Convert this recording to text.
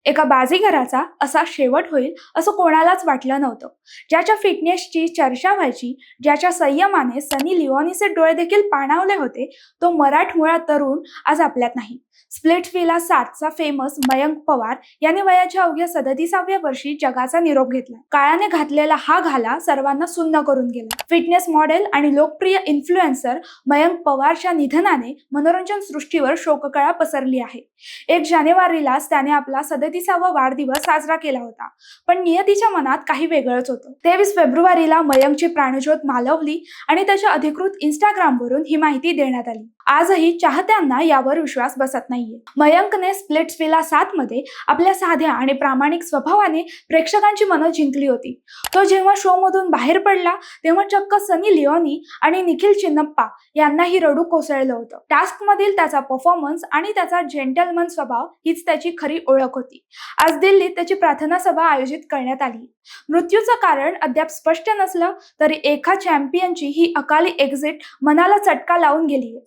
एका बाजीगराचा असा शेवट होईल असं कोणालाच वाटलं नव्हतं. ज्याच्या फिटनेसची चर्चा व्हायची, ज्याच्या संयमाने सनी लिओनीचे डोळे देखील पाणावले होते, तो मराठमोळा तरुण आज आपल्यात नाही. स्प्लिट्सव्हिला 7चा फेमस मयंक पवार याने वयाच्या अवघ्या 37व्या वर्षी जगाचा निरोप घेतला. काळाने घातलेला हा घाला सर्वांना सुन्न करून गेला. फिटनेस मॉडेल आणि लोकप्रिय इन्फ्लुएन्सर मयंक पवारच्या निधनाने मनोरंजन सृष्टीवर शोककळा पसरली आहे. 1 जानेवारीलाच त्याने आपला 37वा वाढदिवस साजरा केला होता. पण नियतीच्या मनात काही वेगळंच होतं. 23 फेब्रुवारीला मयंकची प्राणज्योत मालवली आणि त्याच्या अधिकृत इंस्टाग्रामवरून ही माहिती देण्यात आली. आजही चाहत्यांना यावर विश्वास बसत नाहीये. मयंकने स्प्लिट्सव्हिला 7मध्ये आपल्या साध्या आणि प्रामाणिक स्वभावाने प्रेक्षकांची मनं जिंकली होती. तो जेव्हा शो मधून बाहेर पडला तेव्हा चक्क सनी लिओनी आणि निखिल चिन्नप्पा यांनाही रडू कोसळलं होतं. टास्क मधील त्याचा परफॉर्मन्स आणि त्याचा जेंटलमन स्वभाव हीच त्याची खरी ओळख होती. आज दिल्लीत त्याची प्रार्थना सभा आयोजित करण्यात आली. मृत्यूचं कारण अद्याप स्पष्ट नसलं तरी एका चॅम्पियनची ही अकाली एक्झिट मनाला चटका लावून गेलीय.